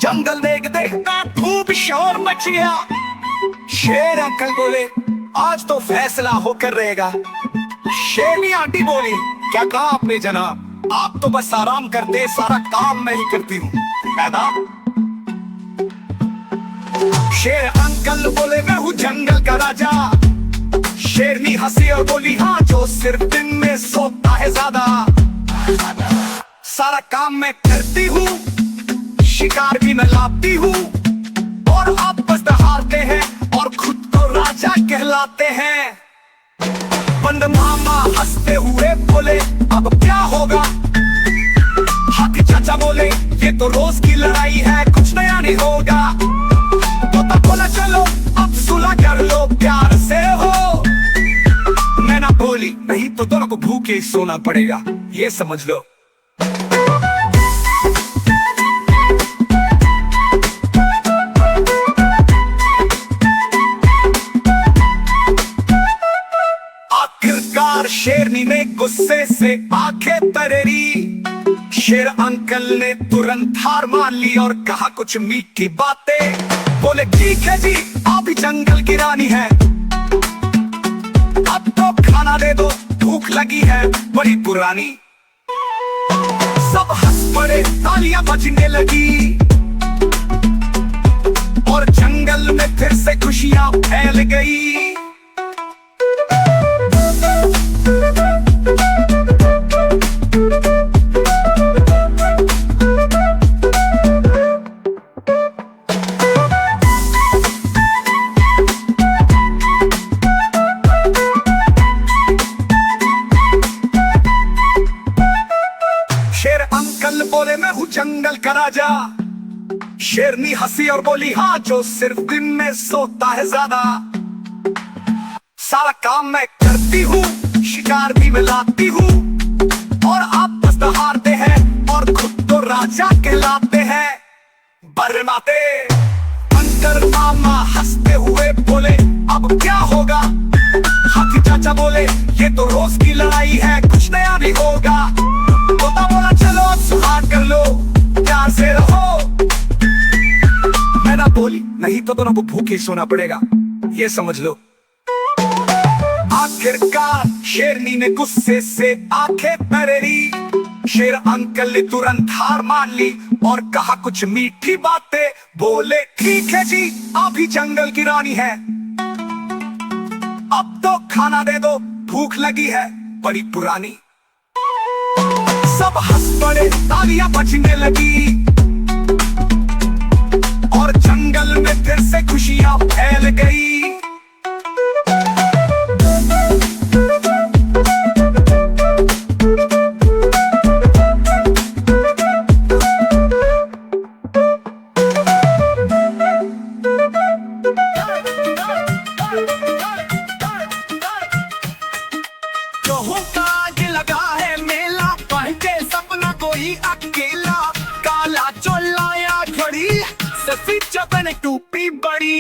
जंगल देख देखता खूब शोर मच गया। शेर अंकल बोले आज तो फैसला होकर रहेगा। शेरनी आंटी बोली क्या कहा आपने जनाब, आप तो बस आराम करते, सारा काम मैं ही करती हूँ मैडम। शेर अंकल बोले मैं हूँ जंगल का राजा। शेरनी हंसी और बोली हाँ, जो सिर्फ दिन में सोता है ज्यादा। सारा काम मैं करती हूँ, शिकार भी मैं लाती हूँ, और आप बस दहाड़ते हैं और खुद को राजा कहलाते हैं। बंद मामा हंसते हुए बोले अब क्या होगा। हाथी चाचा बोले ये तो रोज की लड़ाई है, कुछ नया नहीं होगा। तोता बोला चलो अब सुलह कर लो, प्यार से हो। मैना बोली नहीं तो दोनों को भूखे ही सोना पड़ेगा, ये समझ लो। आखिरकार शेरनी ने गुस्से से आंखें तरेरी। शेर अंकल ने तुरंत हार मान ली और कहा कुछ मीठी बातें। बोले ठीक है जी, आप ही जंगल की रानी है, अब तो खाना दे दो, भूख लगी है बड़ी पुरानी। सब हंस पड़े, तालियां बजने लगी और जंगल में फिर से खुशियां फैल गई। शेर अंकल बोले मैं हूँ जंगल का राजा। शेरनी हंसी और बोली हाँ, जो सिर्फ दिन में सोता है ज्यादा। सारा काम मैं करती हूँ, शिकार भी मैं लाती हूँ, और आप बस दहाड़ते हैं और खुद तो राजा कहलाते हैं। बरमाते अंकल मामा हंसते हुए बोले अब क्या होगा। हाथी चाचा बोले ये तो रोज की लड़ाई है, कुछ नया नहीं होगा। तोता बोला चलो सुहाग कर लो, प्यार से रहो। मैना बोली नहीं तो दोनों को भूखे सोना पड़ेगा, ये समझ लो। आखिरकार शेरनी ने गुस्से से आंखें तरेरी। शेर अंकल ने तुरंत हार मान ली और कहा कुछ मीठी बातें। बोले ठीक है जी, आप ही जंगल की रानी है, अब तो खाना दे दो, भूख लगी है बड़ी पुरानी। सब हंस पड़े, तालियां बजने लगी और जंगल में फिर से खुशियां फैल गई। अकेला काला चोलाया घड़ी, सफेद चपन टूपी बड़ी।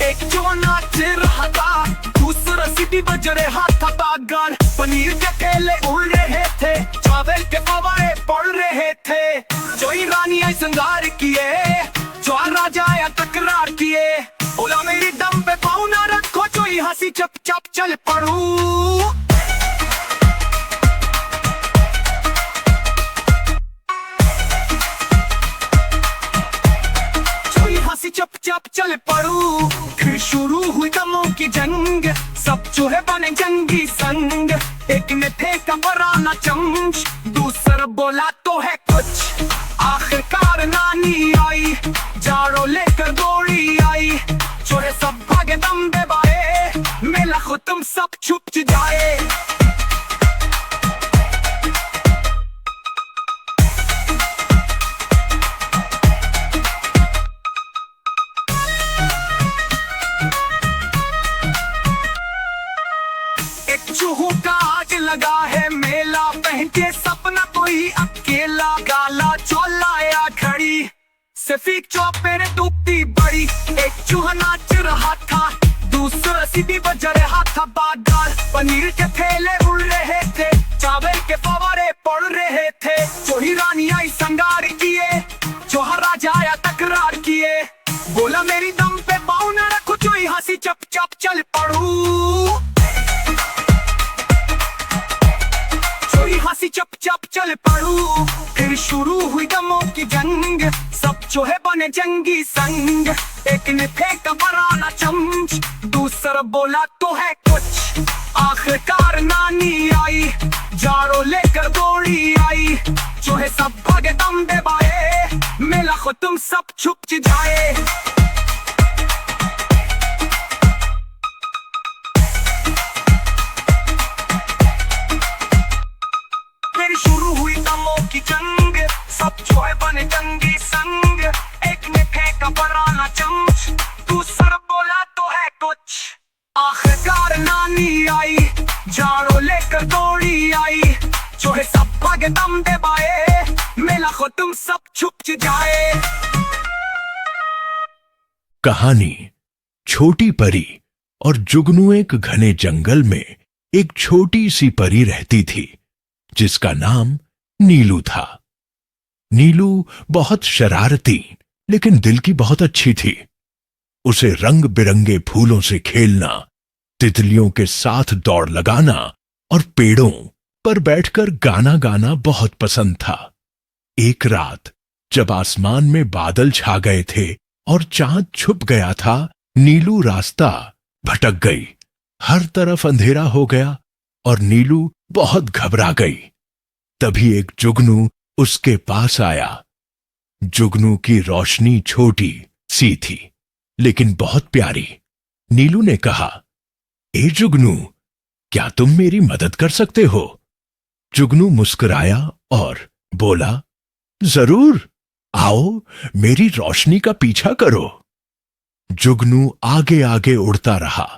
एक जो नाच रहा था, दूसरा सीटी बज रहा था बागान। पनीर के ठेले उड़ रहे थे, चावल के फवारे पड़ रहे थे। जो ही रानी आई श्रृंगार किए, जो राजा आया तकरार किए। बोला मेरी दम पे पाँव ना रखो, जो ही हंसी चुपचाप चल पड़ू। चुपचाप चल पड़ू। फिर शुरू हुई दमों की जंग, सब चूहे बने जंगी संग। एक ने फेंका वराना चमच, दूसरा बोला तो है कुछ। आखिरकार नानी आई, जाड़ो लेकर दौड़ी आई। चूहे सब भागे दम बेबाए, मेला खुत्म सब छुप जाए। चूहों का आज लगा है मेला, पहन के सपना कोई अकेला। काला चौलाया खड़ी, सफेद चौपेरे टूपती बड़ी। एक चूहा नाच रहा था, दूसरा सीटी बज रहा था बागान। पनीर के ठेले उड़ रहे थे, चावल के फवारे पड़ रहे थे। जो ही रानी आई संगार किए, जो राजा आया टकरा चल पड़ू, चोरी हंसी चुपचाप चल पड़ू। फिर शुरू हुई दमों की जंग, सब जो है बने जंगी संग। एक ने फेंका बराना चमच, दूसरा बोला तो है कुछ। आखिरकार नानी आई, जाड़ो लेकर दौड़ी आई। जो है सब भागे दम दे बाए, मेला खो तुम सब छुप जाए। फिर शुरू हुई दमों की जंग, सब जो है बने जंगी संग। एक ने फेंका बराना चमच, दूसरा बोला तो है कुछ। आखिरकार नानी आई, जाड़ो लेकर दौड़ी आई। जो है सब भागे दम दे बाए, मेला खो तुम सब छुप जाए। कहानी छोटी परी और जुगनू। एक घने जंगल में एक छोटी सी परी रहती थी जिसका नाम नीलू था। नीलू बहुत शरारती लेकिन दिल की बहुत अच्छी थी। उसे रंग बिरंगे फूलों से खेलना, तितलियों के साथ दौड़ लगाना और पेड़ों पर बैठकर गाना गाना बहुत पसंद था। एक रात जब आसमान में बादल छा गए थे और चांद छुप गया था, नीलू रास्ता भटक गई। हर तरफ अंधेरा हो गया और नीलू बहुत घबरा गई। तभी एक जुगनू उसके पास आया। जुगनू की रोशनी छोटी सी थी लेकिन बहुत प्यारी। नीलू ने कहा, ए जुगनू, क्या तुम मेरी मदद कर सकते हो? जुगनू मुस्कुराया और बोला, जरूर, आओ मेरी रोशनी का पीछा करो। जुगनू आगे आगे उड़ता रहा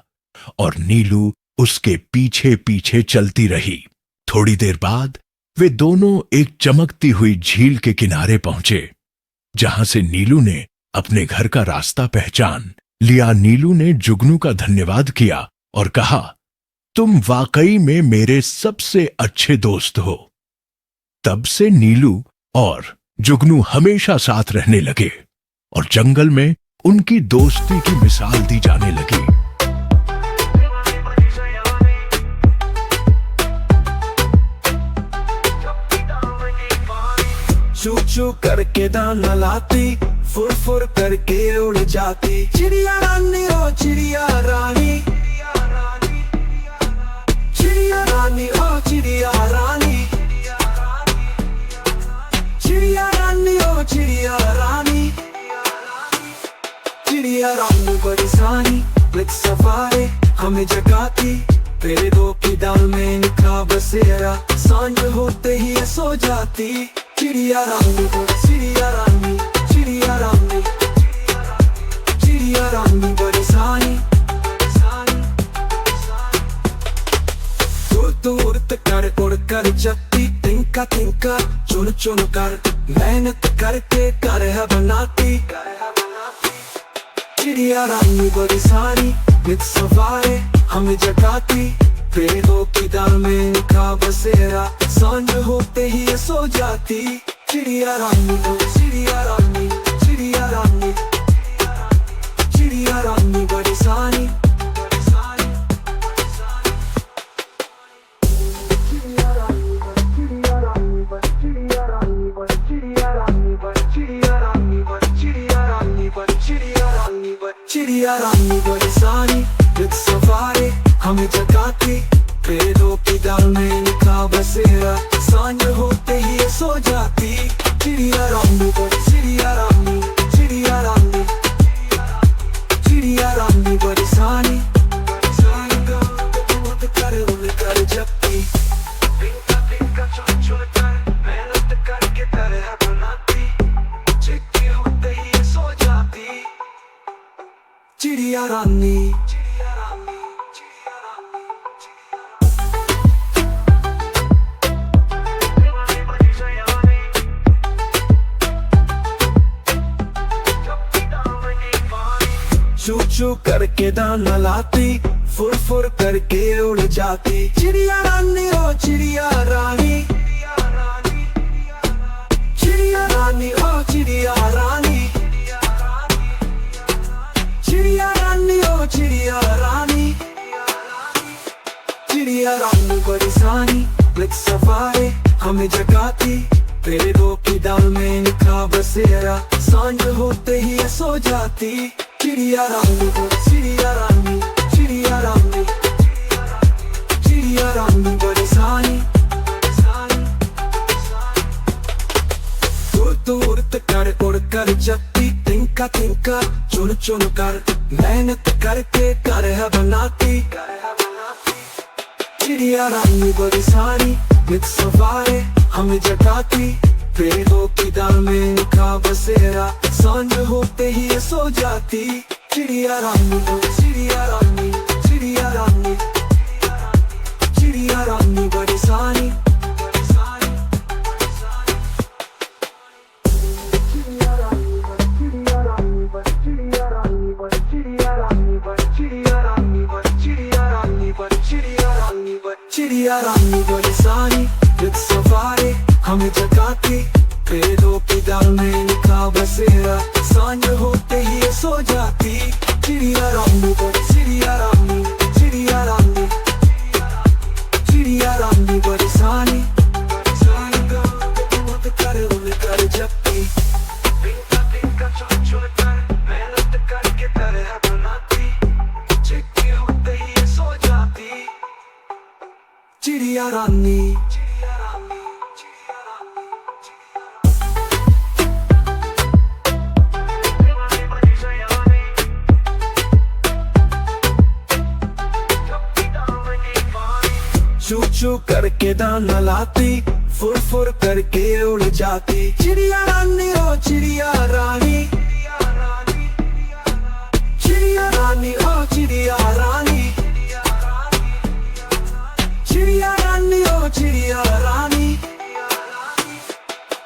और नीलू उसके पीछे पीछे चलती रही। थोड़ी देर बाद वे दोनों एक चमकती हुई झील के किनारे पहुंचे, जहां से नीलू ने अपने घर का रास्ता पहचान लिया। नीलू ने जुगनू का धन्यवाद किया और कहा, तुम वाकई में मेरे सबसे अच्छे दोस्त हो। तब से नीलू और जुगनू हमेशा साथ रहने लगे और जंगल में उनकी दोस्ती की मिसाल दी जाने लगी। चू चू करके दाना लाती, फुर फुर करके उड़ जाती। चिड़िया रानी ओ चिड़िया रानी, चिड़िया रानी ओ चिड़िया रानी, चिड़िया रानी ओ चिड़िया रानी। चिड़िया रानी बड़ी सानी, लिख सफारे हमें जगाती। तेरे दो की दाल में इनका बसेरा, सांझ होते ही ये सो जाती। चिड़िया रानी चिड़िया रानी, चिड़िया रानी, चिड़िया रानी बड़ी सानी। दूर दूर कर उड़ कर जगती, तिनका तिनका चुन चुन कर मेहनत करके घर है बनाती। चिड़िया रानी बड़ी सानी, नित सवारे हमें जगाती। पेड़ों की दाल में इनका बसेरा, सांझ होते ही ये सो जाती। चिड़िया रानी चिड़िया रानी, चिड़िया रानी, चिड़िया रानी बड़ी सानी। चिड़िया रानी चिड़िया रानी, चिड़िया रानी चिड़िया रानी, चिड़िया रानी चिड़िया रानी, चिड़िया रानी, चिड़िया रानी बड़ी सानी। रित सवारे हमें जगाती, पेड़ों की दाल में इनका बसेरा, सांझ होते ही ये सो जाती। चिड़िया रानी चिड़िया रानी, चिड़िया रानी, चिड़िया रानी बड़ी सानी। कर जगती, तिनका तिनका चुन चुन कर मेहनत करके तरह बनाती। चिट्ठी होते ही ये सो जाती। चिड़िया रानी, चिड़िया रानी, चिड़िया रानी। चू चू करके दाना लाती, फुर फुर करके उड़ जाती। चिड़िया रानी ओ चिड़िया रानी, चिड़िया रानी ओ चिड़िया रानी, चिड़िया रानी ओ चिड़िया रानी। हमें जगाती, पेड़ों की डाल में इनका बसेरा, सांझ होते ही ये सो जाती। चिड़िया रानी, चिड़िया रानी, चिड़िया रानी, चिड़िया रानी बड़ी सानी। दूर तक उड़ कर जबती, तिनका तिनका चुन चुन कर मेहनत करके घर है बनाती। चिड़िया रानी बड़ी सारी नित सवारे हमें जगाती, पेड़ों की डाल में इनका बसेरा, सांझ होते ही ये सो जाती। चिड़िया रानी, चिड़िया रानी, चिड़िया रानी, चिड़िया रानी बड़ी सारी। चिड़िया रानी बड़ी सारी नित सवारे हमें जगाती, पेड़ों की डाल में इनका बसेरा, सांझ होते ही ये सो जाती। चिड़िया रानी, चिड़िया रानी, चिड़िया रानी, चिड़िया रानी बड़ी सारी। कर उड़ कर जगती, तिनका तिनका चुन चुन कर मेहनत करके घर है बनाती, चिट्ठी होते ही ये सो जाती। चिड़िया रानी, चिड़िया रानी, चिड़िया रानी, चू चू करके दाना लाती, फुर फुर करके उड़ जाती। चिड़िया रानी ओ चिड़िया रानी, चिड़िया रानी ओ चिड़िया रानी, चिड़िया रानी ओ चिड़िया रानी,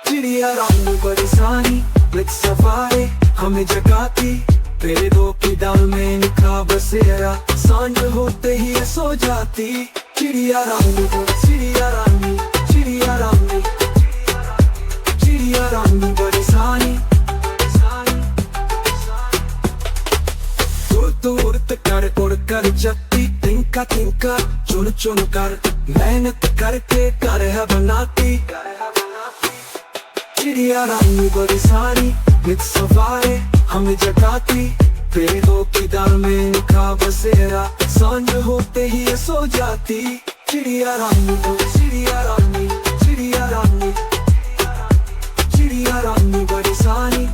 चिड़िया रानी बड़ी सारी नित सवारे हमें जगाती, पेड़ों की डाल में इनका बसेरा, सांझ होते ही ये सो जाती। चिड़िया रानी, चिड़िया रानी, चिड़िया रानी, चिड़िया रानी बड़ी सारी। दूर दूर तक उड़ कर जगती, तिनका तिनका चुन चुन कर मेहनत करके घर है बनाती। चिड़िया रानी बड़ी सारी नित सवारे हमें जगाती, पेड़ों की डाल में इनका बसेरा, सांझ होते ही ये सो जाती। चिड़िया रानी, चिड़िया रानी, चिड़िया रानी, चिड़िया रानी बड़ी सारी।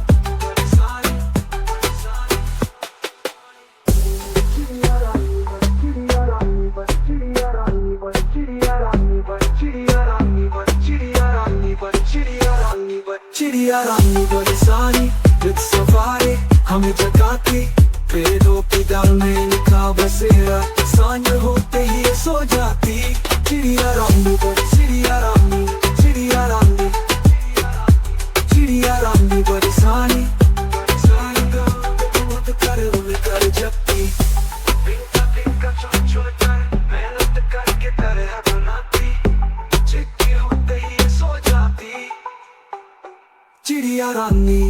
चिड़िया रानी बड़ी सारी नित सवारे हमें जगाती, पेड़ों की डाल में इनका बसेरा, सांझ होते ही ये सो जाती। चिड़िया रानी, चिड़िया रानी, चिड़िया रानी, चिड़िया रानी बड़ी सारी। कर उड़ कर जगती, तिनका तिनका चुन चुन कर मेहनत करके घर है बनाती, चिट्ठी होते ही ये सो जाती। चिड़िया रानी।